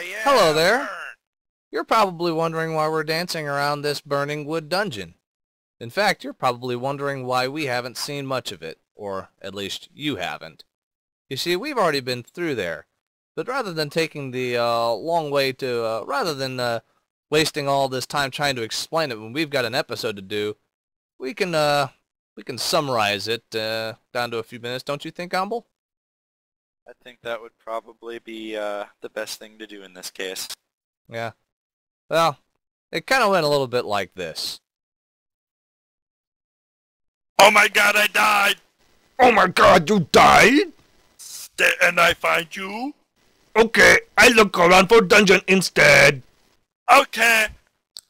yeah, Hello there. burn. You're probably wondering why we're dancing around this burning wood dungeon. In fact, you're probably wondering why we haven't seen much of it, or at least you haven't. You see, we've already been through there, but rather than taking the long way to, rather than wasting all this time trying to explain it when we've got an episode to do, we can summarize it down to a few minutes, don't you think, Omble? I think that would probably be the best thing to do in this case. Yeah. Well, it kind of went a little bit like this. Oh my god, I died! Oh my god, you died? And I find you? Okay, I look around for dungeon instead. Okay!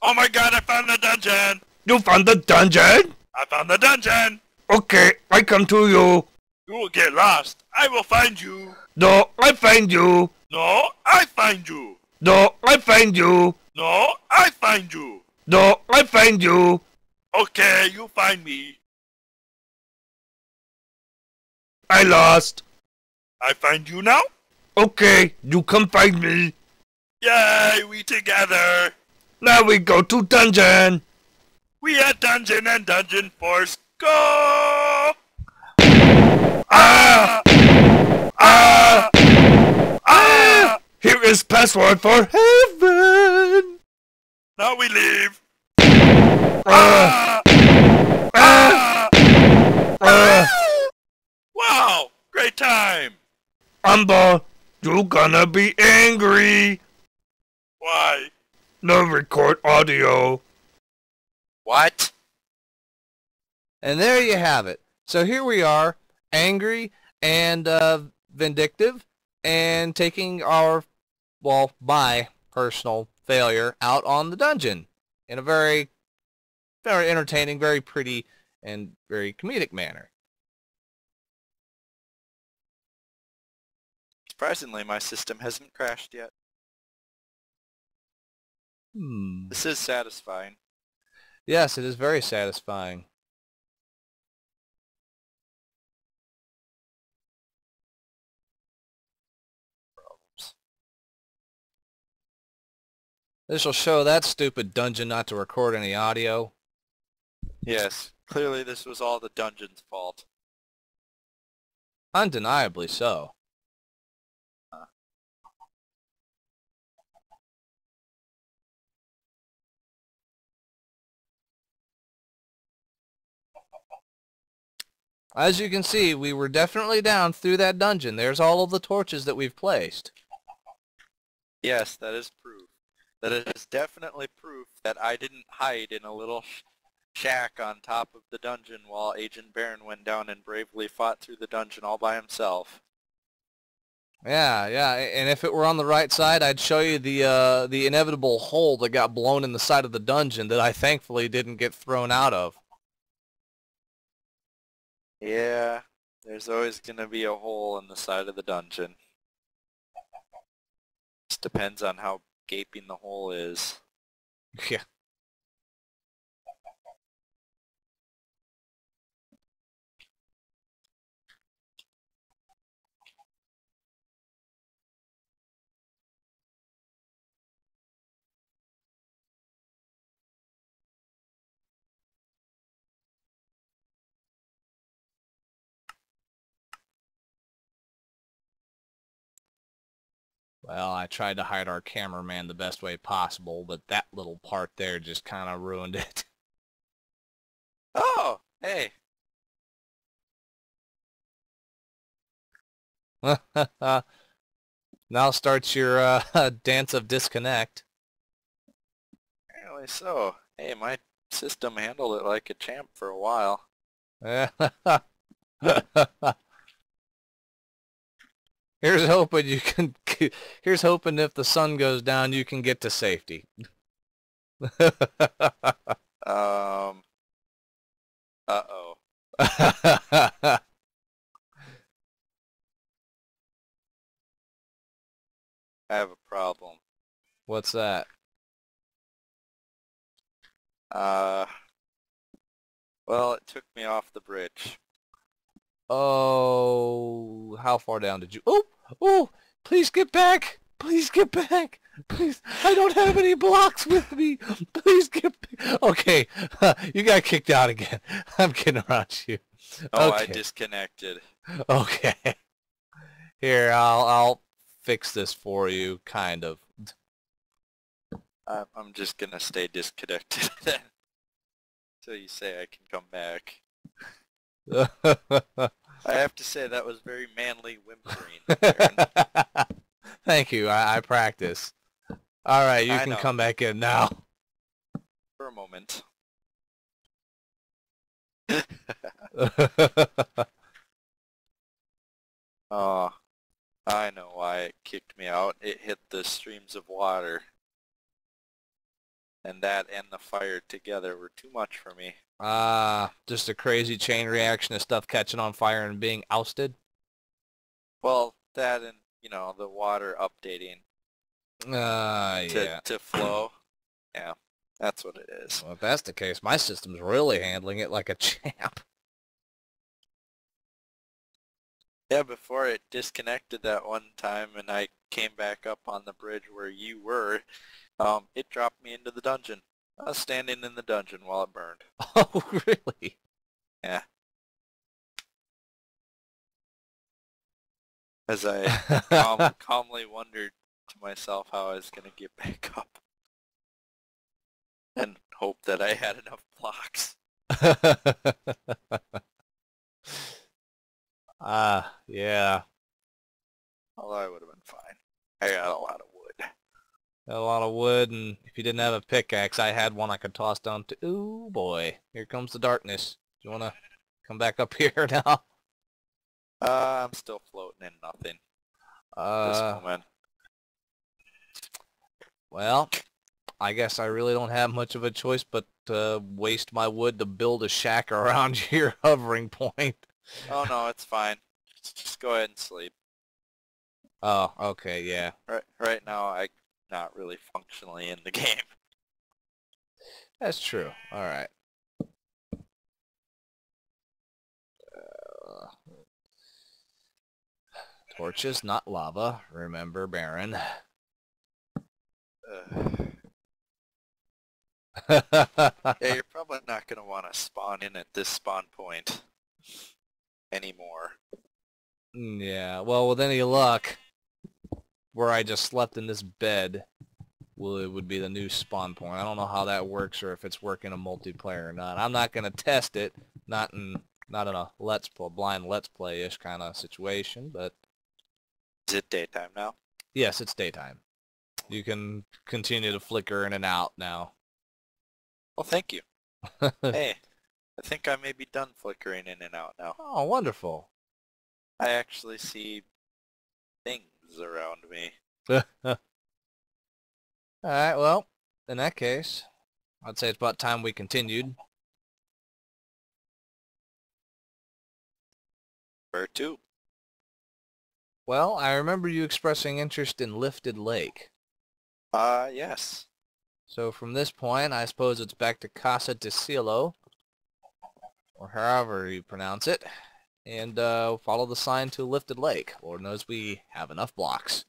Oh my god, I found the dungeon! You found the dungeon? I found the dungeon! Okay, I come to you. You will get lost. I will find you. No, I find you. No, I find you. No, I find you. No, I find you. No, I find you. Okay, you find me. I lost. I find you now? Okay, you come find me. Yay, we together. Now we go to dungeon. We at dungeon and dungeon force. Go! Ah! Ah! Ah! Here is password for heaven. Now we leave. Ah! Ah! Ah! Wow, great time. Umble, you gonna be angry. Why? No record audio. What? And there you have it. So here we are, angry and vindictive, and taking our, well, my personal failure out on the dungeon in a very, very entertaining, very pretty, and very comedic manner. Surprisingly, my system hasn't crashed yet. This is satisfying. Yes, it is very satisfying. This will show that stupid dungeon not to record any audio. Yes, clearly this was all the dungeon's fault. Undeniably so. As you can see, we were definitely down through that dungeon. There's all of the torches that we've placed. Yes, that is proof. That is definitely proof that I didn't hide in a little shack on top of the dungeon while AgentBaron went down and bravely fought through the dungeon all by himself. Yeah, and if it were on the right side, I'd show you the inevitable hole that got blown in the side of the dungeon that I thankfully didn't get thrown out of. Yeah, there's always going to be a hole in the side of the dungeon. Just depends on how gaping the hole is. Yeah. Well, I tried to hide our cameraman the best way possible, but that little part there just kind of ruined it. Oh, hey. Now starts your dance of disconnect. Apparently so. Hey, my system handled it like a champ for a while. Here's hoping you can. Here's hoping if the sun goes down, you can get to safety. Uh-oh. I I have a problem. What's that? Well, it took me off the bridge. Oh, how far down did you? Oh, please get back. Please get back. Please, I don't have any blocks with me. Please get back. Okay, you got kicked out again. I'm kidding around you. Oh, Okay. I disconnected. Okay. Here, I'll fix this for you, kind of. I'm just gonna stay disconnected then. Till you say I can come back. I have to say that was very manly whimpering, Baron. Thank you. I practice. All right, you I can know. come back in now. For a moment. Oh, I know why it kicked me out. It hit the streams of water. And that and the fire together were too much for me. Just a crazy chain reaction of stuff catching on fire and being ousted? Well, that and, you know, the water updating Yeah. to flow. Yeah, that's what it is. Well, if that's the case, my system's really handling it like a champ. Yeah, before it disconnected that one time and I came back up on the bridge where you were, it dropped me into the dungeon. I was standing in the dungeon while it burned. Oh, really? Yeah. As I calmly wondered to myself how I was going to get back up. And hope that I had enough blocks. Yeah. Although I would have been fine. I got a lot of wood. Got a lot of wood, and if you didn't have a pickaxe, I had one I could toss down to... Ooh, boy. Here comes the darkness. Do you want to come back up here now? I'm still floating in nothing at this moment. Well, I guess I really don't have much of a choice but to waste my wood to build a shack around your hovering point. Oh no, it's fine. Just go ahead and sleep. Oh, okay, yeah. Right now, I'm not really functionally in the game. That's true. All right. Torches, not lava. Remember, Baron. Yeah, you're probably not going to want to spawn in at this spawn point anymore. Yeah, well, with any luck, where I just slept in this bed, well, it would be the new spawn point. I don't know how that works or if it's working in multiplayer or not. I'm not going to test it, not in a blind let's play-ish kind of situation, but... Is it daytime now? Yes, it's daytime. You can continue to flicker in and out now. Well, thank you. Hey, I think I may be done flickering in and out now. Oh, wonderful. I actually see things around me. Alright, well, in that case, I'd say it's about time we continued. Where to? Well, I remember you expressing interest in Lifted Lake. Yes. So from this point, I suppose it's back to Casa de Cielo, or however you pronounce it, and follow the sign to Lifted Lake. Lord knows we have enough blocks.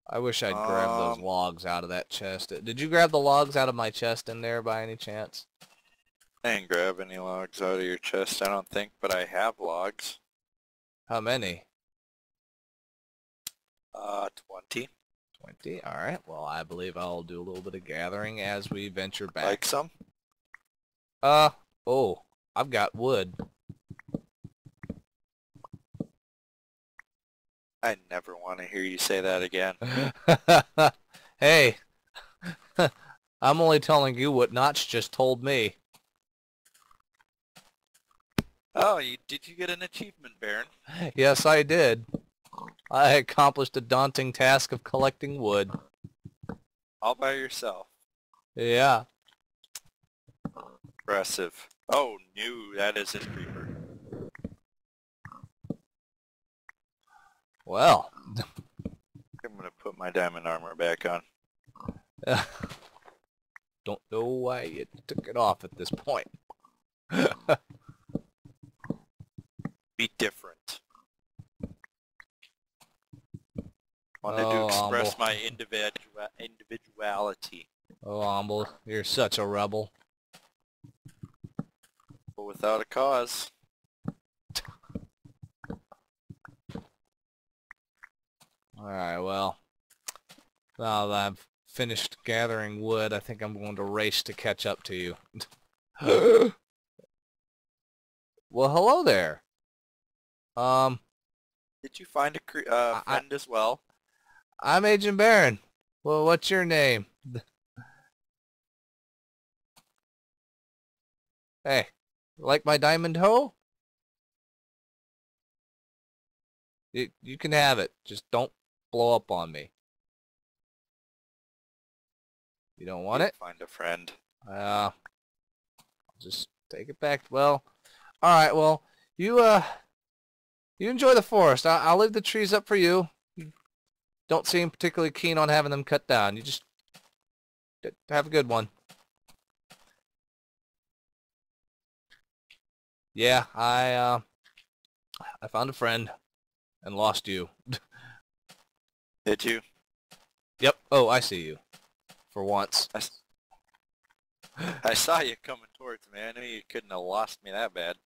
I wish I'd grabbed those logs out of that chest. Did you grab the logs out of my chest in there by any chance? I didn't grab any logs out of your chest, I don't think, but I have logs. How many? 20. 20. All right. Well, I believe I'll do a little bit of gathering as we venture back. Like some? Oh, I've got wood. I never want to hear you say that again. Hey, I'm only telling you what Notch just told me. Oh, did you get an achievement, Baron? Yes, I did. I accomplished the daunting task of collecting wood. All by yourself. Yeah. Impressive. Oh, no, that isn't Reaper. Well. I'm going to put my diamond armor back on. Don't know why you took it off at this point. Be different. Wanted to express Omble. my individuality. Oh, Omble, you're such a rebel. But without a cause. Alright, well, now that I've finished gathering wood, I think I'm going to race to catch up to you. Well, hello there. Did you find a friend as well? I'm AgentBaron. Well, what's your name? Hey, like my diamond hoe? You can have it. Just don't blow up on me. You don't want it? Find a friend. I'll just take it back. Well, all right. Well, you enjoy the forest. I'll leave the trees up for you. You don't seem particularly keen on having them cut down. You just have a good one. Yeah, I found a friend and lost you. Did you? Yep. Oh, I see you. For once. I saw you coming towards me. I knew you couldn't have lost me that bad.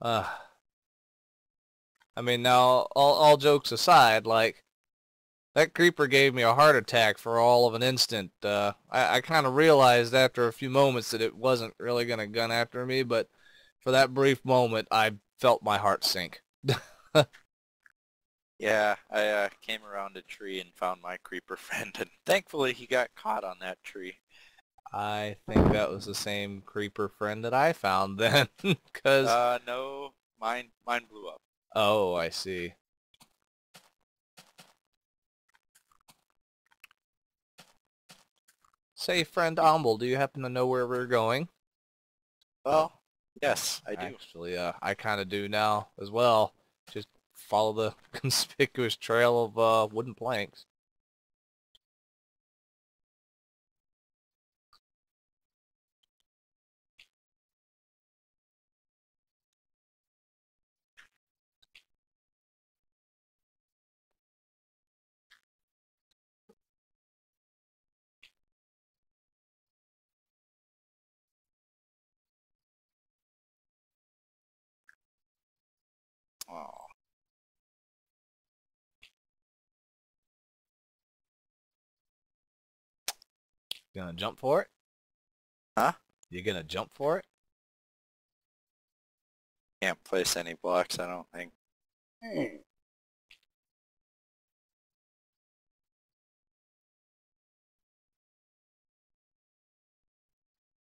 I mean, now, all jokes aside, like, that creeper gave me a heart attack for all of an instant. I kind of realized after a few moments that it wasn't really going to gun after me, but for that brief moment, I felt my heart sink. Yeah, I came around a tree and found my creeper friend, and thankfully he got caught on that tree. I think that was the same creeper friend that I found then, because... No, mine blew up. Oh, I see. Say, friend Omble, do you happen to know where we're going? Well, yes, I do. Actually, I kind of do now as well. Just follow the conspicuous trail of wooden planks. Oh. Gonna jump for it? Huh? You gonna jump for it? Can't place any blocks, I don't think.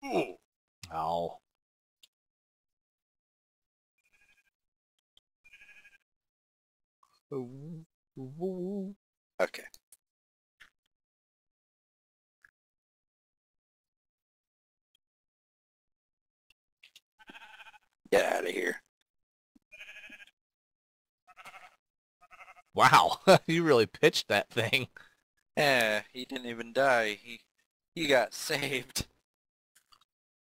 Ooh. Oh. Okay. Get out of here. Wow, you really pitched that thing. He didn't even die. He got saved.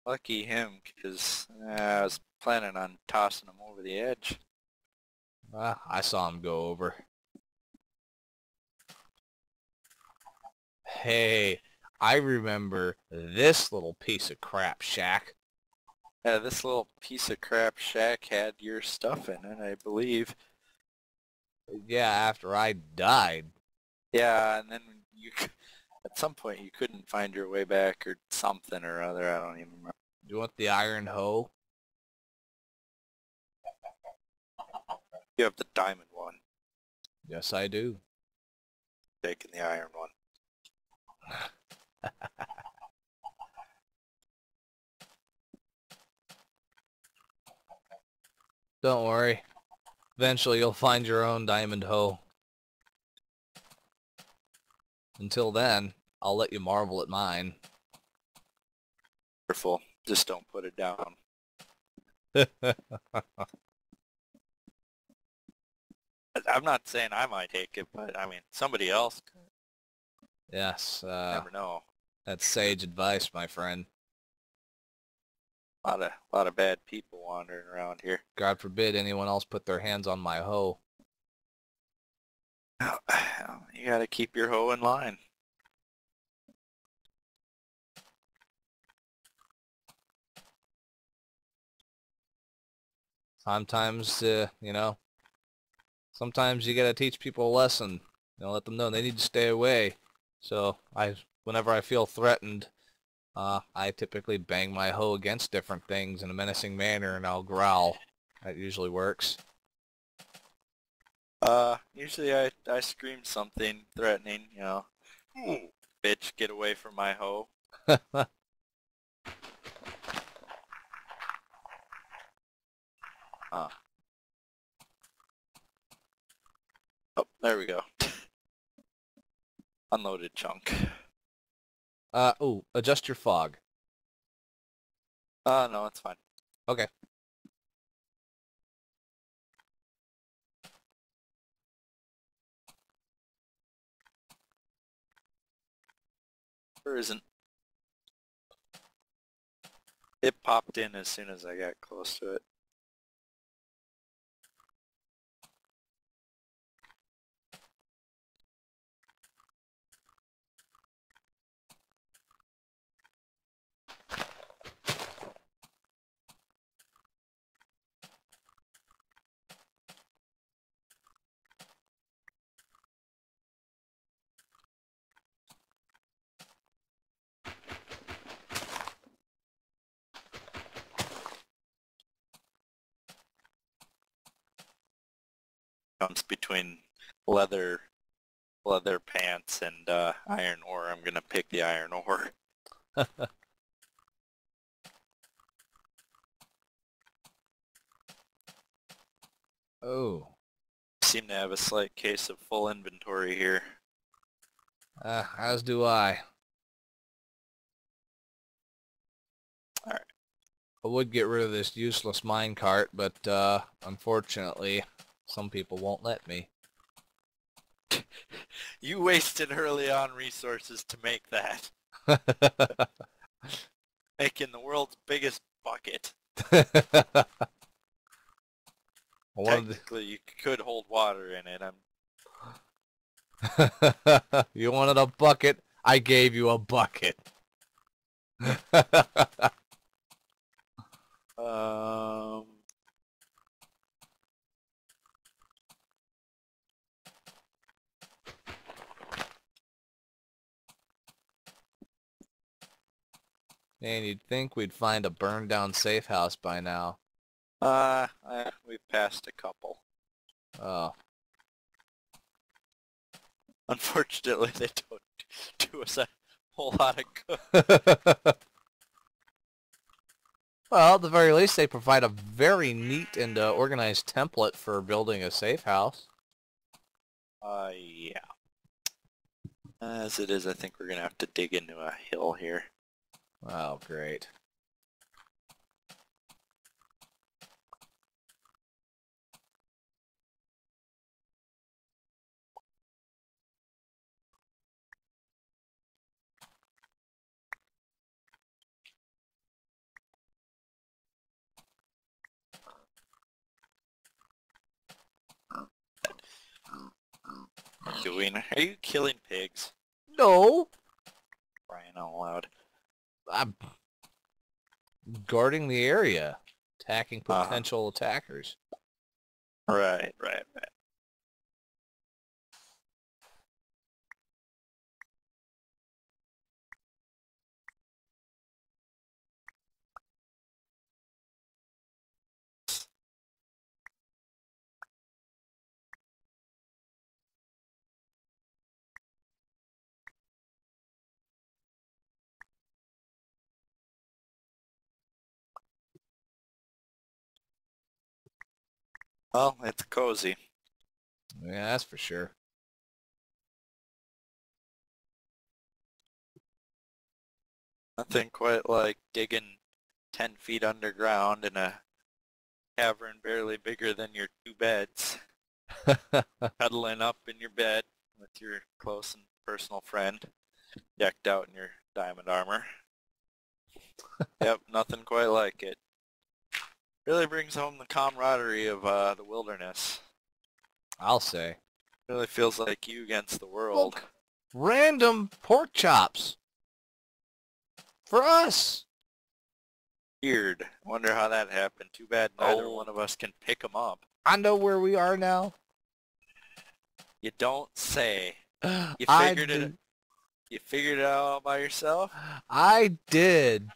Lucky him, because I was planning on tossing him over the edge. I saw him go over. Hey, I remember this little piece of crap shack. Yeah, this little piece of crap shack had your stuff in it, I believe. Yeah, after I died. Yeah, and then at some point you couldn't find your way back or something or other, I don't even remember. You want the iron hoe? You have the diamond one, Yes, I do. taking the iron one. Don't worry. Eventually you'll find your own diamond hoe. Until then, I'll let you marvel at mine. Careful, just don't put it down. I'm not saying I might take it, but I mean, somebody else could. Yes, Never know. that's sage advice, my friend. Lot of bad people wandering around here. God forbid anyone else put their hands on my hoe. You gotta keep your hoe in line. Sometimes, sometimes you gotta teach people a lesson. Let them know they need to stay away. So whenever I feel threatened, I typically bang my hoe against different things in a menacing manner, and I'll growl. That usually works. Usually I scream something threatening, bitch, get away from my hoe. Oh, there we go. Unloaded chunk. Ooh, adjust your fog. No, it's fine. Okay. Or isn't. It popped in as soon as I got close to it. Comes between leather pants and iron ore. I'm gonna pick the iron ore. Oh. Seem to have a slight case of full inventory here. As do I. Alright. I would get rid of this useless minecart, but unfortunately, some people won't let me. You wasted early on resources to make that. Making the world's biggest bucket. Technically, you could hold water in it. You wanted a bucket? I gave you a bucket. Man, you'd think we'd find a burned down safe house by now. We've passed a couple. Oh. Unfortunately, they don't do us a whole lot of good. Well, at the very least, they provide a very neat and organized template for building a safe house. Yeah. As it is, I think we're gonna have to dig into a hill here. Oh, great. Are you killing pigs? No! Crying out loud. I'm guarding the area, attacking potential attackers. Right. Well, it's cozy. Yeah, that's for sure. Nothing quite like digging 10 feet underground in a cavern barely bigger than your 2 beds. Cuddling up in your bed with your close and personal friend, decked out in your diamond armor. Yep, nothing quite like it. Really brings home the camaraderie of the wilderness. I'll say. Really feels like you against the world. Look, random pork chops. For us. Weird. Wonder how that happened. Too bad neither one of us can pick them up. I know where we are now. You don't say. You I figured it. did. You figured it out all by yourself? I did.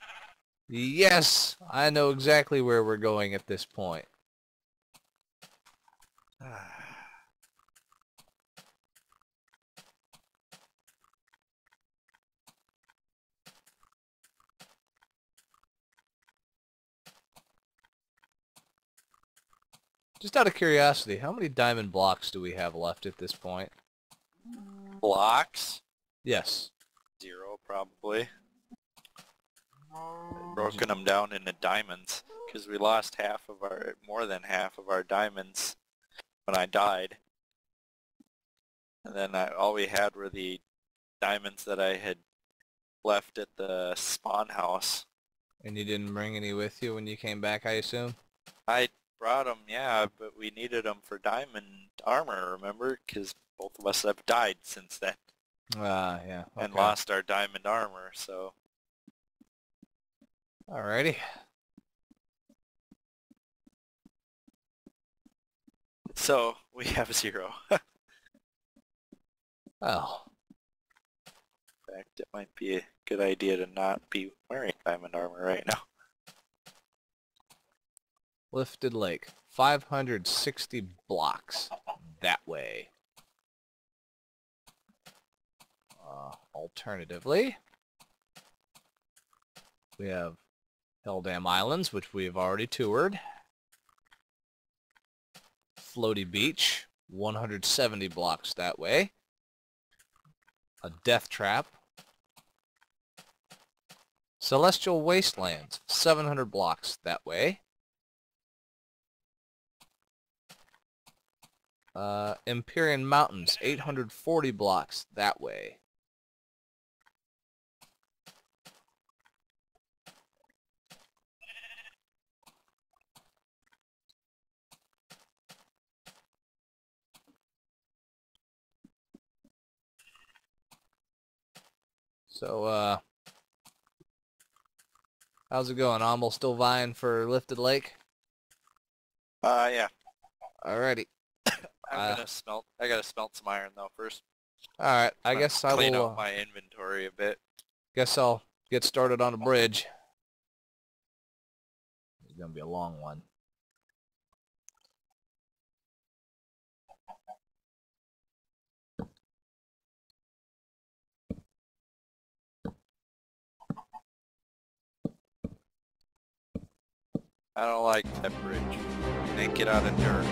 Yes, I know exactly where we're going at this point. Just out of curiosity, how many diamond blocks do we have left at this point? Blocks? Yes. 0 probably. Broken them down into diamonds because we lost more than half of our diamonds when I died. And then all we had were the diamonds that I had left at the spawn house. And you didn't bring any with you when you came back, I assume? I brought them, yeah, but we needed them for diamond armor, remember? Because both of us have died since then. Yeah. Okay. And lost our diamond armor, so... Alrighty. So, we have 0. Well. In fact, it might be a good idea to not be wearing diamond armor right now. Lifted Lake. 560 blocks. That way. Alternatively, we have Helldam Islands, which we have already toured. Floaty Beach. 170 blocks that way. A Death Trap. Celestial Wastelands. 700 blocks that way. Empyrean Mountains, 840 blocks that way. So, how's it going? Omble still vying for Lifted Lake? Yeah. Alrighty. I gotta smelt some iron though first. Alright, I guess I clean will, out my inventory a bit. guess I'll get started on a bridge. It's gonna be a long one. I don't like that bridge. Make it out of dirt.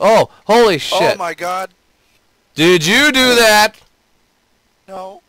Oh, holy shit. Oh my god! Did you do that? No.